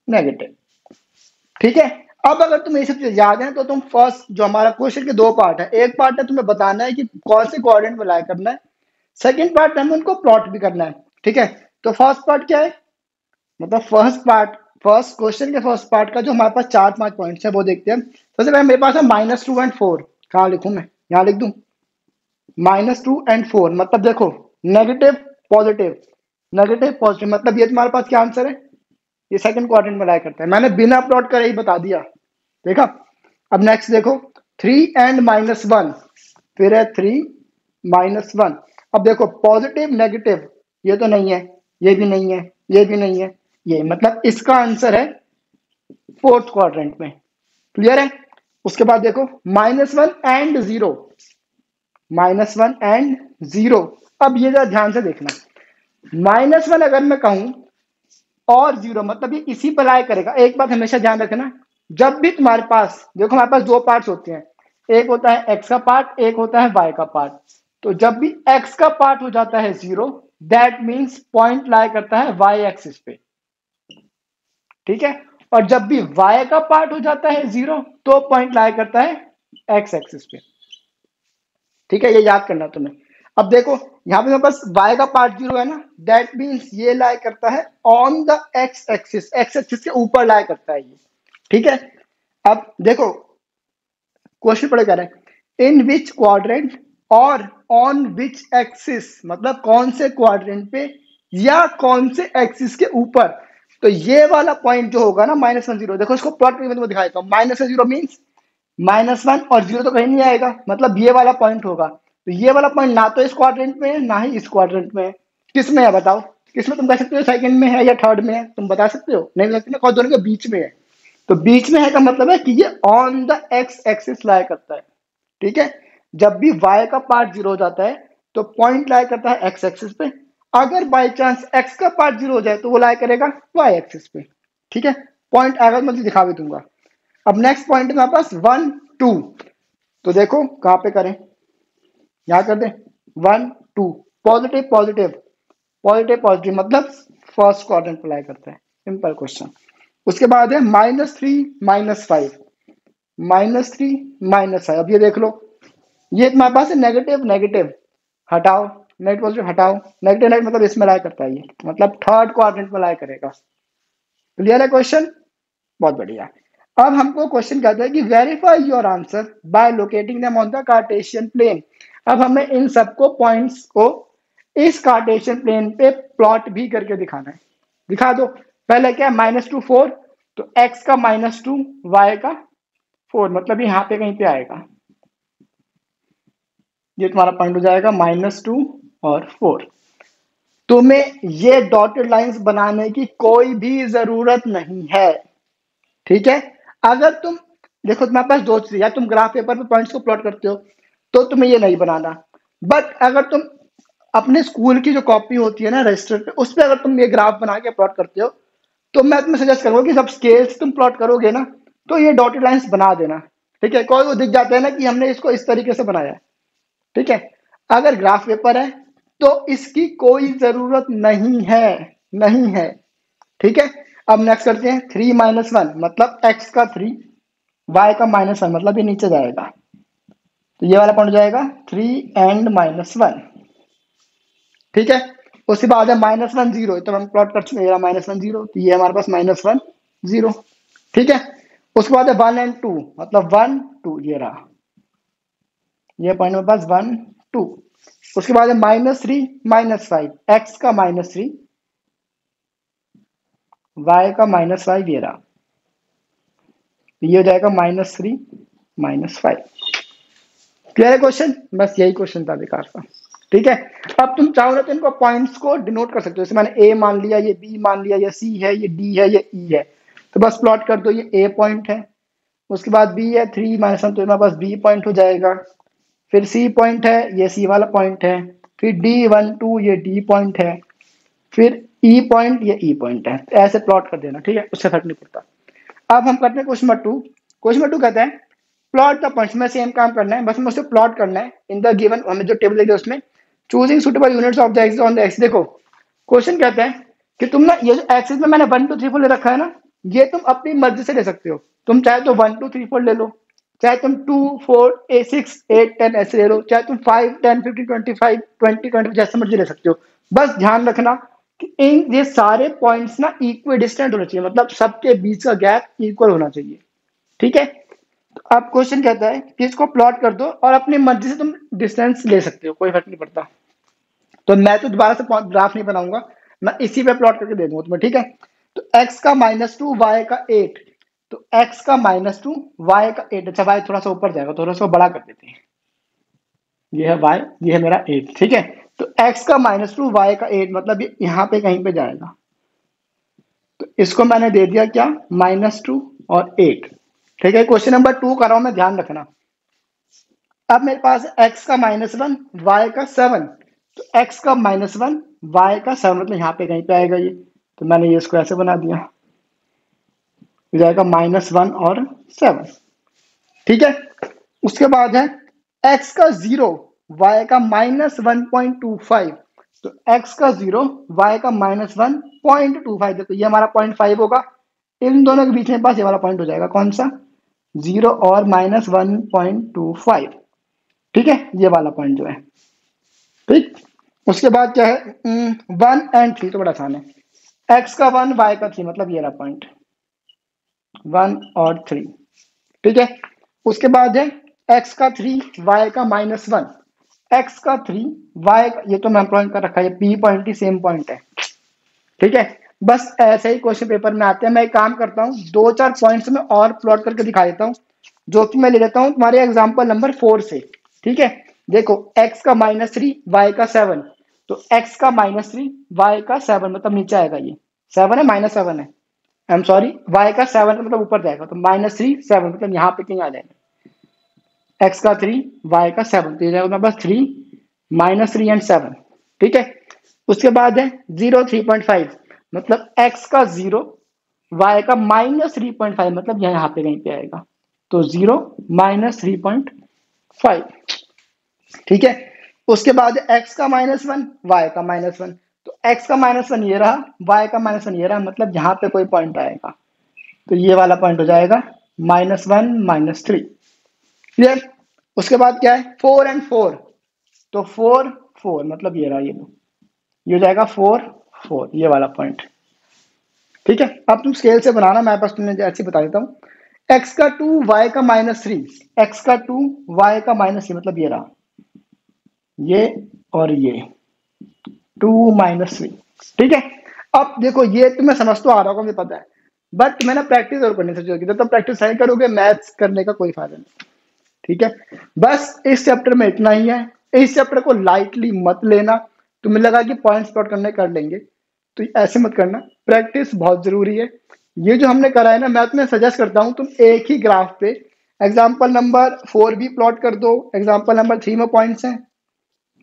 नेगेटिव। ठीक है, अब अगर तुम्हें ये सब चीजें याद है तो तुम फर्स्ट, जो हमारा क्वेश्चन के दो पार्ट है, एक पार्ट है तुम्हें बताना है कि कौन से क्वाड्रेंट में लाई करना है, सेकंड पार्ट हमें उनको प्लॉट भी करना है। ठीक है, तो फर्स्ट पार्ट क्या है, मतलब फर्स्ट पार्ट, फर्स्ट क्वेश्चन के फर्स्ट पार्ट का जो हमारे पास 4-5 पॉइंट्स है वो देखते हैं। सबसे पहले मेरे पास है -2 एंड 4, कहाँ लिखूं मैं, यहाँ लिख दूं, -2 एंड 4, मतलब देखो नेगेटिव पॉजिटिव नेगेटिव पॉजिटिव, मतलब ये तुम्हारे पास क्या आंसर है, ये सेकंड क्वाड्रेंट में लाई करता है, मैंने बिना प्लॉट करे ही बता दिया। देखा, अब नेक्स्ट देखो 3 एंड -1, फिर है 3 -1। अब देखो पॉजिटिव नेगेटिव, ये तो नहीं है, ये भी नहीं है, ये भी नहीं है, ये मतलब इसका आंसर है फोर्थ क्वाड्रेंट में। क्लियर है, उसके बाद देखो -1 एंड 0, -1 एंड 0। अब ये जरा ध्यान से देखना, -1 अगर मैं कहूं और 0, मतलब ये इसी पर लाई करेगा। एक बात हमेशा ध्यान रखना, जब भी तुम्हारे पास, देखो हमारे पास दो पार्ट्स होते हैं, एक होता है x का पार्ट, एक होता है y का पार्ट। तो जब भी x का पार्ट हो जाता है 0, दैट मीन्स पॉइंट लाई करता है y एक्सिस पे। ठीक है, और जब भी y का पार्ट हो जाता है 0, तो पॉइंट लाई करता है x एक्सिस पे। ठीक है, ये याद करना तुम्हें। अब देखो यहाँ पे मेरे पास y का पार्ट 0 है ना, दैट मीन्स ये लाई करता है on the x axis, x axis के ऊपर लाई करता है ये। ठीक है, अब देखो क्वेश्चन पढ़े जा रहे हैं, इन विच क्वाड्रेंट और ऑन विच एक्सिस, मतलब कौन से क्वाड्रेंट पे या कौन से एक्सिस के ऊपर। तो ये वाला पॉइंट जो होगा ना -1 0, देखो इसको प्लॉट करके मैं तुम्हें दिखा देता हूँ। -0 मीन्स -1 और 0 तो कहीं नहीं आएगा, मतलब ये वाला पॉइंट होगा। तो ये वाला पॉइंट ना तो इस क्वाड्रेंट में है, ना ही इस क्वाड्रेंट में है। किस में है बताओ, किसमें तुम कह सकते हो, सेकंड में है या थर्ड में है, तुम बता सकते हो, नहीं बता सकते ना, दोनों के बीच में है। तो बीच में है का मतलब है कि ये ऑन द एक्स एक्सिस लाई करता है। ठीक है, जब भी y का पार्ट 0 हो जाता है तो पॉइंट लाई करता है x एक्सिस पे। अगर बाय चांस x का पार्ट 0 हो जाए तो वो लाई करेगा y एक्सिस पे। ठीक है, पॉइंट आएगा मैं दिखा भी दूंगा। अब नेक्स्ट पॉइंट है हमारे पास 1 2, तो देखो कहां पे करें, यहां कर दे 1 2, पॉजिटिव पॉजिटिव पॉजिटिव पॉजिटिव, मतलब फर्स्ट क्वाड्रेंट पे लाई करता है, सिंपल क्वेश्चन। उसके बाद है -3 -5, -3 -5। अब ये देख लो, ये तुम्हारे पास है नेगेटिव नेगेटिव, हटाओ, नेगेटिव पॉजिटिव हटाओ, नेगेटिव नेगेटिव, मतलब इसमें लाई करता है ये, मतलब थर्ड क्वाड्रेंट में लाई करेगा। क्लियर है क्वेश्चन, बहुत बढ़िया। अब हमको क्वेश्चन कहता है कि verify your answer by locating them on the Cartesian plane. अब हमें इन सबको पॉइंट्स को इस कार्टेशियन प्लेन पे प्लॉट भी करके दिखाना है। दिखा दो, पहले क्या है, -2 4, तो x का -2 y का 4, मतलब यहाँ पे कहीं पे आएगा, ये तुम्हारा पॉइंट हो जाएगा -2 और 4। तुम्हें ये डॉटेड लाइंस बनाने की कोई भी जरूरत नहीं है। ठीक है, अगर तुम देखो तुम्हारे पास दो चीज, या तुम ग्राफ पेपर पे पॉइंट्स को प्लॉट करते हो तो तुम्हें ये नहीं बनाना, बट अगर तुम अपने स्कूल की जो कॉपी होती है ना रजिस्टर पे, उस पर अगर तुम ये ग्राफ बना के प्लॉट करते हो, तो मैं तुम्हें सजेस्ट करूंगा कि सब स्केल से तुम प्लॉट करोगे ना, तो ये डॉटेड लाइंस बना देना। ठीक है, कोई वो दिख जाता है ना कि हमने इसको इस तरीके से बनाया है। ठीक है, अगर ग्राफ पेपर है तो इसकी कोई जरूरत नहीं है, नहीं है। ठीक है, अब नेक्स्ट करते हैं 3 - 1 मतलब x का 3, y का -1 मतलब ये नीचे जाएगा, तो ये वाला पॉइंट जाएगा 3 and -1। ठीक है, उसके बाद है -1 0, तो हम प्लॉट कर चुके हैं -1 0, तो ये हमारे पास -1 0। ठीक है, उसके बाद है 1 and 2 मतलब 1 2, ये रहा, ये पॉइंट मेरे पास 1 2। उसके बाद है -3 -5 x का -3, y का -5, ये रहा, ये हो जाएगा -3 -5। क्लियर है क्वेश्चन? बस यही क्वेश्चन था बेकार का। ठीक है, अब तुम चाहो ना तो इनको पॉइंट्स को डिनोट कर सकते हो, जैसे मैंने ए मान लिया, ये बी मान लिया, ये सी है, ये डी है, ये ई है, तो बस प्लॉट कर दो, ये ए पॉइंट है, उसके बाद बी है 3 - 1, तो मेरे पास बी पॉइंट हो जाएगा, फिर सी पॉइंट है, ये सी वाला पॉइंट है, फिर D1 2 ये डी पॉइंट है, फिर ई पॉइंट, ये ई पॉइंट है। तो ऐसे प्लॉट कर देना, ठीक है, उससे फर्क नहीं पड़ता। अब हम करते हैं क्वेश्चन नंबर 2। क्वेश्चन नंबर 2 कहता है प्लॉट द पॉइंट्स में सेम काम करना है, बस हमें उसे प्लॉट करना है इन द गिवन, हमें जो टेबल देखिए उसमें choosing suitable units of the axis on the axis. देखो क्वेश्चन कहता है कि तुम ना ये जो एक्सिस में मैंने 1 2 3 4 ले रखा है ना, ये तुम अपनी मर्जी से ले सकते हो। तुम चाहे तो 1 2 3 4 ले लो, चाहे तुम 2 4 6 8 10 ऐसे ले लो, चाहे तुम 5 10 15 25 20 20 जैसे मर्जी ले सकते हो। बस ध्यान रखना कि इन ये सारे पॉइंट्स ना इक्वी डिस्टेंट होना चाहिए, मतलब सबके बीच का गैप इक्वल होना चाहिए। ठीक है, तो अब क्वेश्चन कहता है कि इसको प्लॉट कर दो और अपनी मर्जी से तुम डिस्टेंस ले सकते हो, कोई फर्क नहीं पड़ता। तो मैं तो दोबारा से ग्राफ नहीं बनाऊंगा, मैं इसी पे प्लॉट करके दे दूंगा तुम्हें। ठीक है, तो x का -2 y का 8, तो x का -2 y का 8, अच्छा y थोड़ा सा ऊपर जाएगा, थोड़ा सा बड़ा कर देते हैं, ये है y, ये है मेरा 8। ठीक है, तो x का -2 y का 8 मतलब ये यहाँ पे कहीं पे जाएगा, तो इसको मैंने दे दिया क्या, -2 और 8। ठीक है, क्वेश्चन नंबर 2 कर रहा हूं मैं, ध्यान रखना। अब मेरे पास x का -1 y का 7, तो x का -1 y का 7 मतलब यहाँ पे कहीं पे आएगा ये, तो मैंने ये इसको ऐसे बना दिया, हो जाएगा -1 और 7। ठीक है, उसके बाद है x का 0 y का -1.25, तो x का 0 y का -1.25, देखो ये हमारा 0.5 होगा, इन दोनों के बीच में पास ये वाला पॉइंट हो जाएगा, कौन सा, 0 और -1.25। ठीक है, ये वाला पॉइंट जो है। ठीक, उसके बाद क्या है 1 and 3, तो बड़ा आसान है, x का 1 y का 3 मतलब ये रहा पॉइंट 1 और 3। ठीक है, उसके बाद है x का 3 y का -1, x का 3 y का, ये तो मैं पॉइंट कर रखा है, p पॉइंट ही सेम पॉइंट है। ठीक है, बस ऐसे ही क्वेश्चन पेपर में आते हैं। मैं एक काम करता हूँ, 2 4 पॉइंट्स में और प्लॉट करके दिखा देता हूँ, जो कि मैं ले लेता हूँ तुम्हारे एग्जाम्पल नंबर 4 से। ठीक है, देखो x का -3 y का 7, तो x का -3 y का 7 मतलब नीचे आएगा, ये 7 है -7 है, आई एम सॉरी, y का 7 मतलब ऊपर जाएगा, तो -3 7 मतलब यहाँ पे कहीं आ जाएगा, x का 3 y का 7, तो ये जाएगा बस 3 -3 and 7। ठीक है, उसके बाद है 0 3.5 मतलब x का 0 y का -3.5 मतलब यहाँ पे कहीं पे आएगा, तो 0 -3.5। ठीक है, उसके बाद x का -1 y का -1, तो x का -1 ये रहा, y का -1 ये रहा, मतलब यहाँ पे कोई पॉइंट आएगा, तो ये वाला पॉइंट हो जाएगा -1 -3। क्लियर? उसके बाद क्या है 4 and 4, तो 4 4 मतलब ये रहा, ये हो जाएगा 4 4, ये वाला पॉइंट। ठीक है, अब तुम स्केल से बनाना, मैं बस तुम्हें ऐसे बता देता हूँ, x का 2 y का -3, x का 2 y का -3 मतलब ये रहा, ये और ये 2 -3। ठीक है, अब देखो ये तुम्हें समझ तो आ रहा होगा, मुझे पता है, बट तुम्हें ना प्रैक्टिस और करनी चाहिए, जब तक प्रैक्टिस नहीं करोगे मैथ्स करने का कोई फायदा नहीं। ठीक है, बस इस चैप्टर में इतना ही है, इस चैप्टर को लाइटली मत लेना। तुम्हें लगा कि पॉइंट्स प्लॉट करने कर लेंगे, तो ऐसे मत करना, प्रैक्टिस बहुत जरूरी है। ये जो हमने करा है ना, मैं तुम्हें सजेस्ट करता हूँ तुम एक ही ग्राफ पे एग्जाम्पल नंबर 4 भी प्लॉट कर दो, एग्जाम्पल नंबर 3 में पॉइंट्स हैं,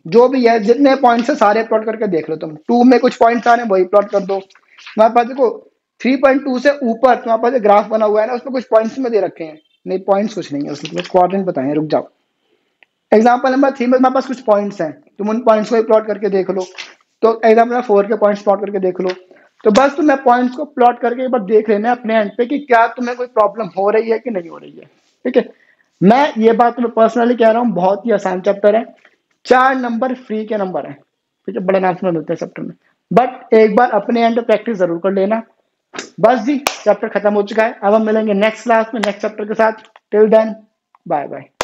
जो भी है जितने पॉइंट्स है सारे प्लॉट करके देख लो तुम। 2 में कुछ पॉइंट्स आ रहे हैं वही प्लॉट कर दो। तुम्हारे पास देखो 3.2 से ऊपर तुम्हारे पास ग्राफ बना हुआ है ना, उसमें कुछ पॉइंट्स में दे रखे हैं। नहीं पॉइंट्स कुछ नहीं है उसमें, क्वाड्रेंट बताए, रुक जाओ। एग्जाम्पल नंबर 3 में तुम्हारे पास कुछ पॉइंट्स हैं, तुम उन पॉइंट्स को ही प्लॉट करके देख लो। तो एग्जाम्पल नंबर 4 के पॉइंट्स प्लॉट करके देख लो। तो बस तुम्हें पॉइंट्स को प्लॉट करके एक बार देख लेना है अपने एंड पे कि क्या तुम्हें कोई प्रॉब्लम हो रही है कि नहीं हो रही है। ठीक है, मैं ये बात तुम्हें पर्सनली कह रहा हूँ, बहुत ही आसान चैप्टर है। 4 नंबर फ्री के नंबर है। ठीक है, बड़ा अनाउंसमेंट मिलते हैं चैप्टर में, बट एक बार अपने एंड पे प्रैक्टिस जरूर कर लेना। बस जी, चैप्टर खत्म हो चुका है। अब हम मिलेंगे नेक्स्ट क्लास में नेक्स्ट चैप्टर के साथ। Till then, bye bye.